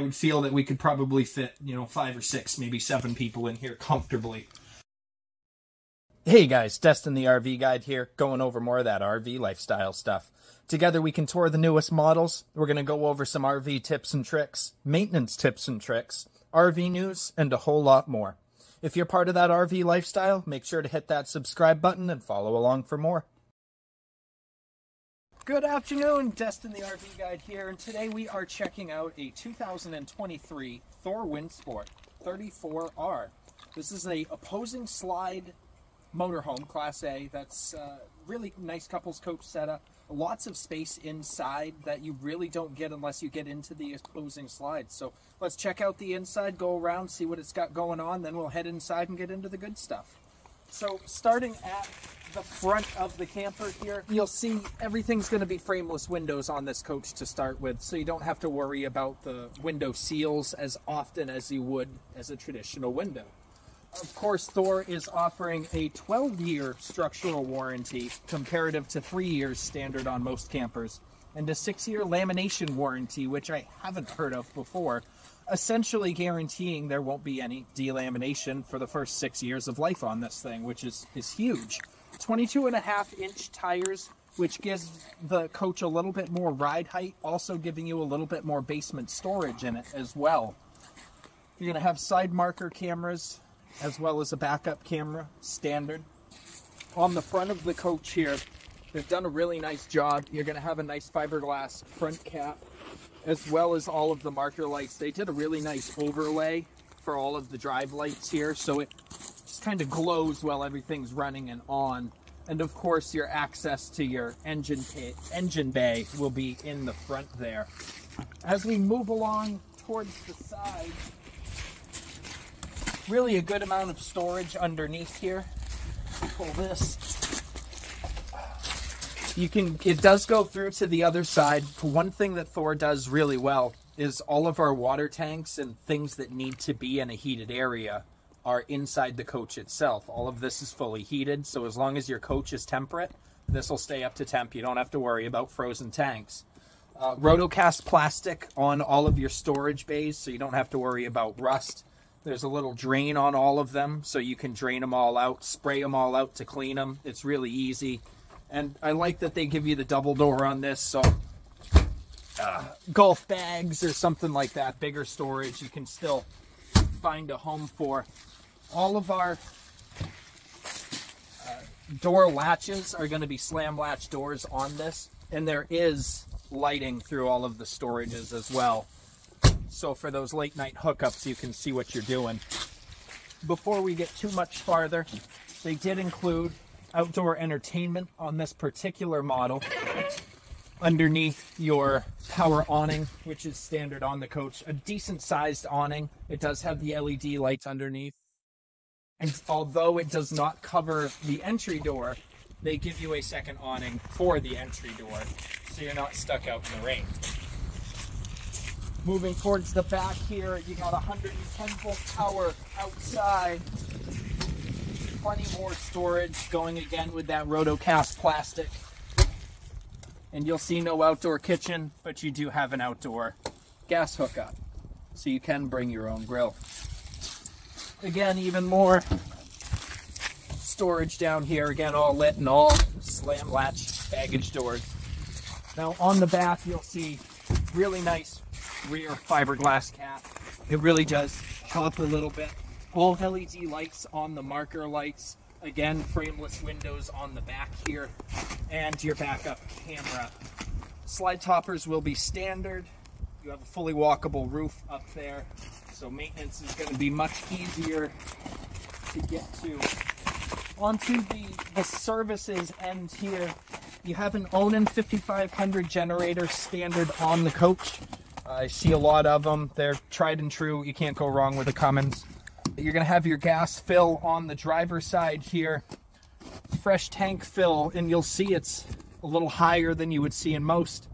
I would feel that we could probably fit, 5 or 6, maybe 7 people in here comfortably. Hey guys, Destin the RV Guide here, going over more of that RV lifestyle stuff. Together we can tour the newest models. We're going to go over some RV tips and tricks, maintenance tips and tricks, RV news, and a whole lot more. If you're part of that RV lifestyle, make sure to hit that subscribe button and follow along for more. Good afternoon, Destin the RV Guide here, and today we are checking out a 2023 Thor Windsport 34R. This is a opposing slide motorhome, Class A. That's really nice couples coach setup. Lots of space inside that you really don't get unless you get into the opposing slides. So let's check out the inside, go around, see what it's got going on, then we'll head inside and get into the good stuff. So starting at the front of the camper here, you'll see everything's going to be frameless windows on this coach to start with, so you don't have to worry about the window seals as often as you would as a traditional window. Of course, Thor is offering a 12-year structural warranty comparative to 3 years standard on most campers, and a 6-year lamination warranty, which I haven't heard of before, essentially guaranteeing there won't be any delamination for the first 6 years of life on this thing, which is huge. 22.5-inch tires, which gives the coach a little bit more ride height, also giving you a little bit more basement storage in it as well. You're going to have side marker cameras, as well as a backup camera, standard. On the front of the coach here, they've done a really nice job. You're going to have a nice fiberglass front cap, as well as all of the marker lights. They did a really nice overlay for all of the drive lights here, so it just kind of glows while everything's running and on. And of course, your access to your engine bay will be in the front there. As we move along towards the side, really a good amount of storage underneath here. Pull this. It does go through to the other side. One thing that Thor does really well is all of our water tanks and things that need to be in a heated area are inside the coach itself. All of this is fully heated, so as long as your coach is temperate, this will stay up to temp. You don't have to worry about frozen tanks. Rotocast plastic on all of your storage bays, so you don't have to worry about rust. There's a little drain on all of them, so you can drain them all out, spray them all out to clean them. It's really easy. And I like that they give you the double door on this, so golf bags or something like that, bigger storage, you can still find a home for. All of our door latches are going to be slam latch doors on this, and there is lighting through all of the storages as well. So for those late night hookups, you can see what you're doing. Before we get too much farther, they did include outdoor entertainment on this particular model underneath your power awning, which is standard on the coach. A decent sized awning. It does have the LED lights underneath. And although it does not cover the entry door, they give you a second awning for the entry door, so you're not stuck out in the rain. Moving towards the back here, you got 110 volt power outside. Plenty more storage going again with that rotocast plastic. And you'll see no outdoor kitchen, but you do have an outdoor gas hookup, so you can bring your own grill. Again, even more storage down here, again all lit and all slam latch baggage doors. Now on the back, you'll see really nice rear fiberglass cap. It really does help a little bit. All LED lights on the marker lights. Again, frameless windows on the back here, and your backup camera. Slide toppers will be standard. You have a fully walkable roof up there, so maintenance is going to be much easier to get to. Onto the services end here, you have an Onan 5500 generator standard on the coach. I see a lot of them. They're tried and true. You can't go wrong with the Cummins. You're going to have your gas fill on the driver's side here. Fresh tank fill, and you'll see it's a little higher than you would see in most.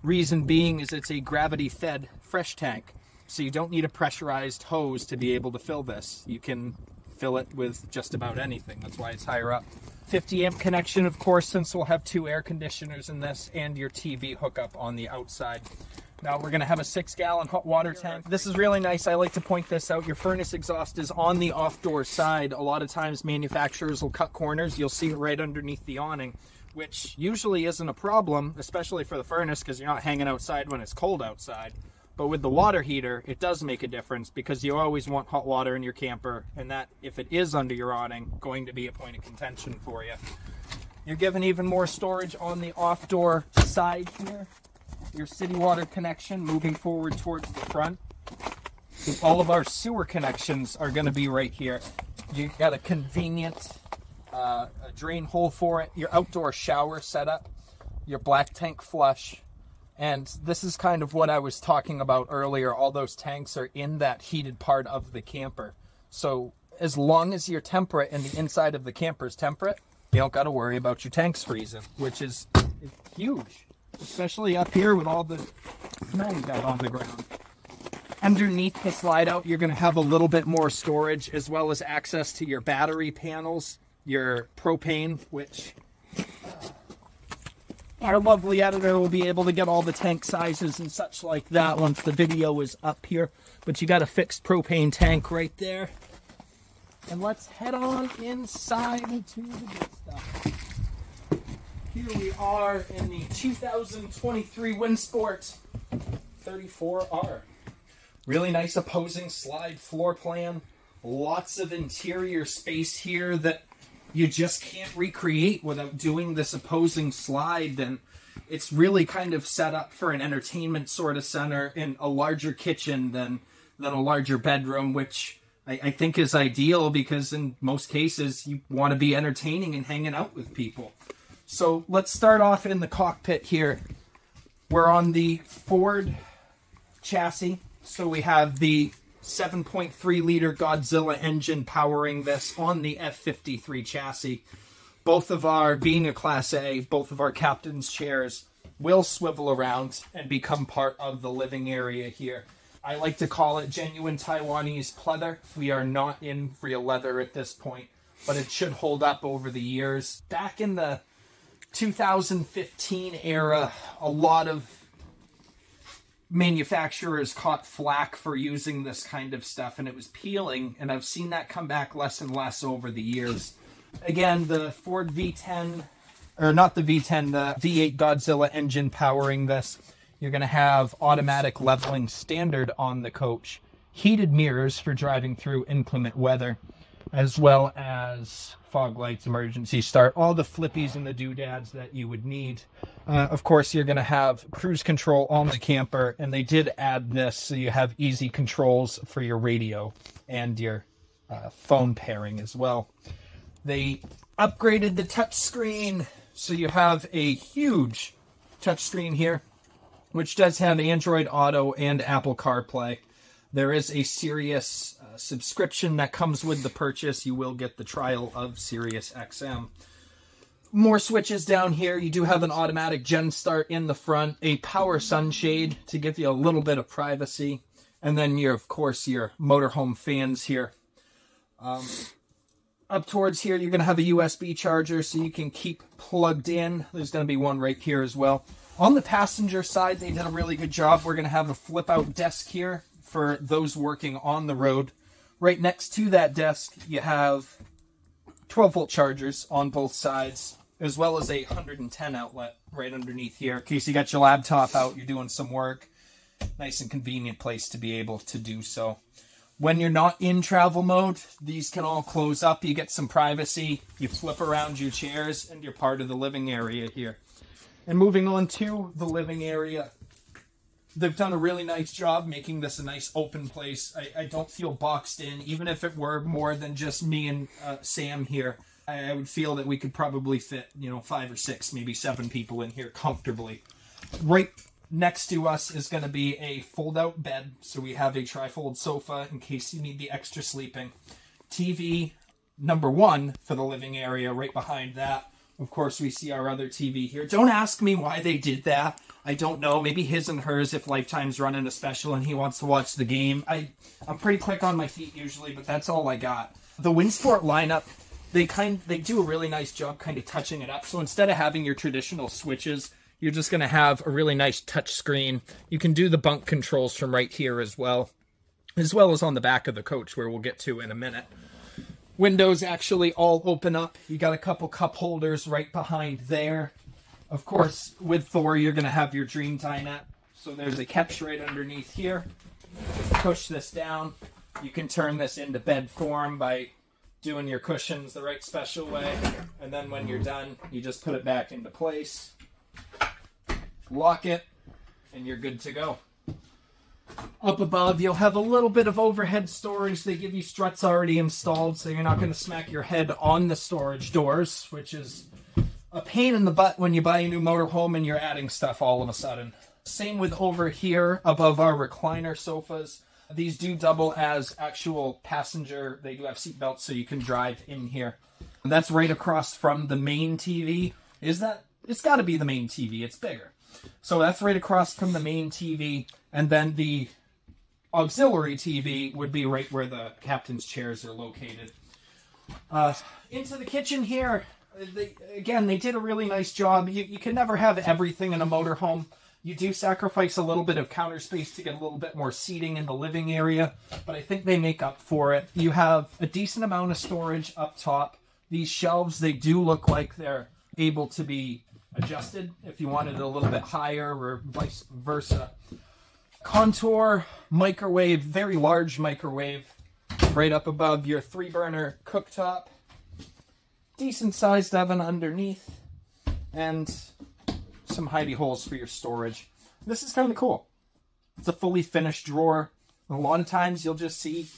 Reason being is it's a gravity-fed fresh tank, so you don't need a pressurized hose to be able to fill this. You can fill it with just about anything. That's why it's higher up. 50 amp connection, of course, since we'll have 2 air conditioners in this, and your TV hookup on the outside. Now we're going to have a 6-gallon hot water tank. This is really nice. I like to point this out. Your furnace exhaust is on the off-door side. A lot of times manufacturers will cut corners. You'll see it right underneath the awning, which usually isn't a problem, especially for the furnace because you're not hanging outside when it's cold outside. But with the water heater, it does make a difference because you always want hot water in your camper, and that, if it is under your awning, going to be a point of contention for you. You're given even more storage on the off-door side here. Your city water connection moving forward towards the front. So all of our sewer connections are going to be right here. You got a convenient a drain hole for it, your outdoor shower setup, your black tank flush, and this is kind of what I was talking about earlier. All those tanks are in that heated part of the camper. So as long as you're temperate and the inside of the camper is temperate, you don't got to worry about your tanks freezing, which is huge. Especially up here with all the snow we got on the ground. Underneath the slide out, you're going to have a little bit more storage, as well as access to your battery panels, your propane, which our lovely editor will be able to get all the tank sizes and such like that once the video is up here. But you got a fixed propane tank right there. And let's head on inside to the good stuff. Here we are in the 2023 Windsport 34R. Really nice opposing slide floor plan. Lots of interior space here that you just can't recreate without doing this opposing slide. And it's really kind of set up for an entertainment sort of center in a larger kitchen than a larger bedroom, which I think is ideal because in most cases you want to be entertaining and hanging out with people. So let's start off in the cockpit here. We're on the Ford chassis. So we have the 7.3 liter Godzilla engine powering this on the F53 chassis. Both of our, being a Class A, both of our captain's chairs will swivel around and become part of the living area here. I like to call it genuine Taiwanese pleather. We are not in real leather at this point, but it should hold up over the years. Back in the 2015 era, a lot of manufacturers caught flack for using this kind of stuff, and it was peeling, and I've seen that come back less and less over the years. Again, the Ford V10, or not the V10, the V8 Godzilla engine powering this. You're going to have automatic leveling standard on the coach, heated mirrors for driving through inclement weather, as well as fog lights, emergency start, all the flippies and the doodads that you would need. Of course, you're going to have cruise control on the camper, and they did add this so you have easy controls for your radio and your phone pairing as well. They upgraded the touchscreen, so you have a huge touchscreen here, which does have Android Auto and Apple CarPlay. There is a Sirius subscription that comes with the purchase. You will get the trial of Sirius XM. More switches down here. You do have an automatic gen start in the front, a power sunshade to give you a little bit of privacy, and then of course, your motorhome fans here. Up towards here, you're going to have a USB charger so you can keep plugged in. There's going to be one right here as well. On the passenger side, they did a really good job. We're going to have a flip-out desk here for those working on the road. Right next to that desk, you have 12-volt chargers on both sides, as well as a 110 outlet right underneath here. In case you got your laptop out, you're doing some work. Nice and convenient place to be able to do so. When you're not in travel mode, these can all close up. You get some privacy. You flip around your chairs, and you're part of the living area here. And moving on to the living area, they've done a really nice job making this a nice open place. I don't feel boxed in. Even if it were more than just me and Sam here, I would feel that we could probably fit, 5 or 6, maybe 7 people in here comfortably. Right next to us is going to be a fold-out bed, so we have a trifold sofa in case you need the extra sleeping. TV number 1 for the living area right behind that. Of course, we see our other TV here. Don't ask me why they did that. I don't know. Maybe his and hers if Lifetime's running a special and he wants to watch the game. I'm pretty quick on my feet usually, but that's all I got. The Windsport lineup, they do a really nice job kind of touching it up. So instead of having your traditional switches, you're just going to have a really nice touch screen. You can do the bunk controls from right here as well as on the back of the coach, where we'll get to in a minute. Windows actually all open up. You got a couple cup holders right behind there. Of course, with Thor, you're going to have your dream dinette. So there's a catch right underneath here. Just push this down. You can turn this into bed form by doing your cushions the right special way. And then when you're done, you just put it back into place. Lock it, and you're good to go. Up above, you'll have a little bit of overhead storage. They give you struts already installed, so you're not going to smack your head on the storage doors, which is a pain in the butt when you buy a new motorhome and you're adding stuff all of a sudden. Same with over here above our recliner sofas. These do double as actual passenger. They do have seat belts, so you can drive in here. That's right across from the main TV. It's got to be the main TV. It's bigger. So that's right across from the main TV. And then the auxiliary TV would be right where the captain's chairs are located. Into the kitchen here, they did a really nice job. You can never have everything in a motorhome. You do sacrifice a little bit of counter space to get a little bit more seating in the living area, but I think they make up for it. You have a decent amount of storage up top. These shelves, they do look like they're able to be adjusted if you wanted it a little bit higher or vice versa. Contour microwave, very large microwave, right up above your 3-burner cooktop. Decent sized oven underneath, and some hidey holes for your storage. This is kind of cool. It's a fully finished drawer. A lot of times you'll just see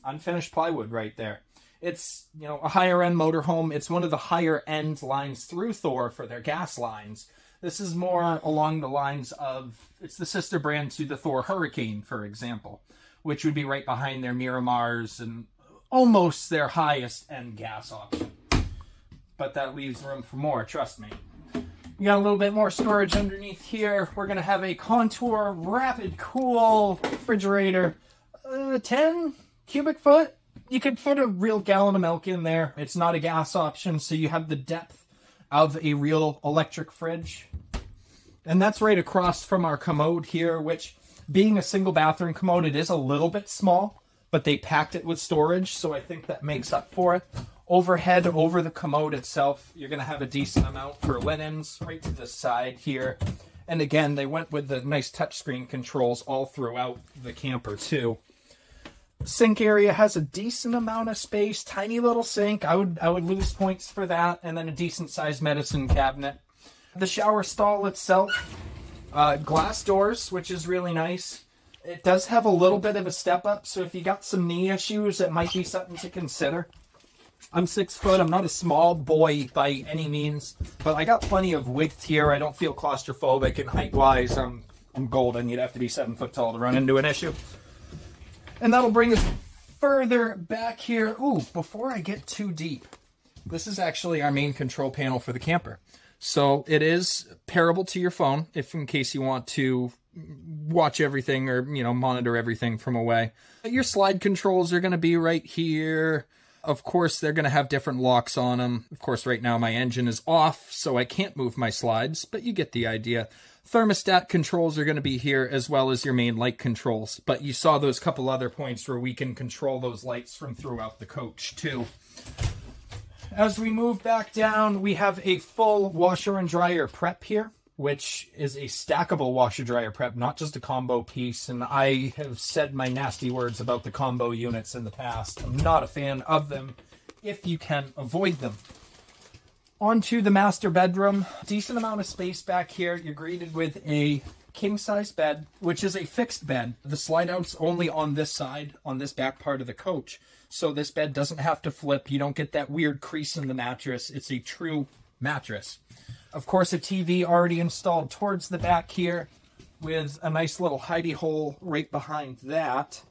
unfinished plywood right there. It's, a higher end motorhome. It's one of the higher end lines through Thor for their gas lines. This is more along the lines of, it's the sister brand to the Thor Hurricane, for example, which would be right behind their Miramars and almost their highest end gas option. But that leaves room for more, trust me. You got a little bit more storage underneath here. We're going to have a Contour Rapid Cool refrigerator. 10 cubic foot. You could put a real gallon of milk in there. It's not a gas option, so you have the depth of a real electric fridge. And that's right across from our commode here, which, being a single bathroom commode, it is a little bit small, but they packed it with storage, so I think that makes up for it. Overhead over the commode itself, you're going to have a decent amount for linens right to the side here. And again, they went with the nice touchscreen controls all throughout the camper too. Sink area has a decent amount of space, tiny little sink. I would lose points for that, and then a decent sized medicine cabinet. The shower stall itself, glass doors, which is really nice. It does have a little bit of a step up, so if you got some knee issues, it might be something to consider. I'm 6 foot. I'm not a small boy by any means, but I got plenty of width here. I don't feel claustrophobic, and height-wise, I'm golden. You'd have to be 7 foot tall to run into an issue. And that'll bring us further back here. Ooh, before I get too deep, this is actually our main control panel for the camper. So it is pairable to your phone, if in case you want to watch everything or, monitor everything from away. Your slide controls are going to be right here. Of course, they're going to have different locks on them. Of course, right now my engine is off, so I can't move my slides, but you get the idea. Thermostat controls are going to be here, as well as your main light controls. But you saw those couple other points where we can control those lights from throughout the coach, too. As we move back down, we have a full washer and dryer prep here, which is a stackable washer-dryer prep, not just a combo piece. And I have said my nasty words about the combo units in the past. I'm not a fan of them if you can avoid them. Onto the master bedroom. Decent amount of space back here. You're greeted with a king-size bed, which is a fixed bed. The slide-out's only on this side, on this back part of the coach. So this bed doesn't have to flip. You don't get that weird crease in the mattress. It's a true mattress. Of course, a TV already installed towards the back here with a nice little hidey hole right behind that.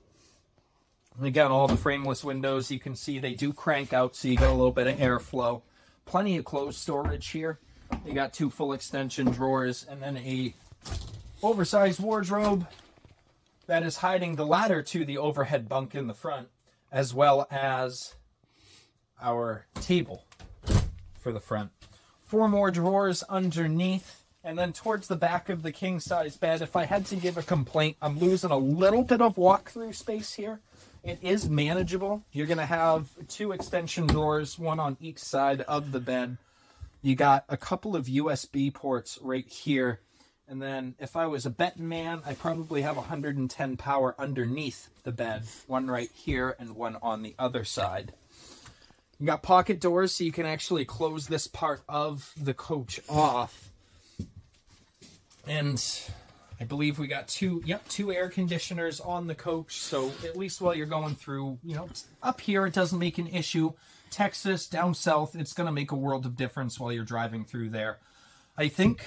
And again, all the frameless windows, you can see they do crank out, so you get a little bit of airflow. Plenty of clothes storage here. You got 2 full extension drawers and then a oversized wardrobe that is hiding the ladder to the overhead bunk in the front, as well as our table for the front. 4 more drawers underneath. And then towards the back of the king-size bed, if I had to give a complaint, I'm losing a little bit of walk-through space here. It is manageable. You're going to have 2 extension drawers, one on each side of the bed. You got a couple of USB ports right here. And then if I was a betting man, I probably have 110 power underneath the bed. One right here and one on the other side. You got pocket doors, so you can actually close this part of the coach off. And I believe we got 2 air conditioners on the coach. So at least while you're going through, you know, up here, it doesn't make an issue. Texas, down south, it's going to make a world of difference while you're driving through there. I think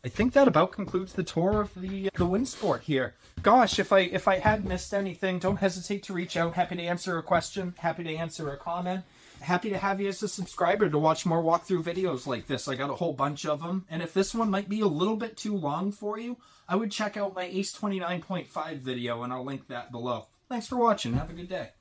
that about concludes the tour of the Windsport here. Gosh, if I had missed anything, don't hesitate to reach out. Happy to answer a question. Happy to answer a comment. Happy to have you as a subscriber to watch more walkthrough videos like this. I got a whole bunch of them. And if this one might be a little bit too long for you, I would check out my Ace 29.5 video, and I'll link that below. Thanks for watching. Have a good day.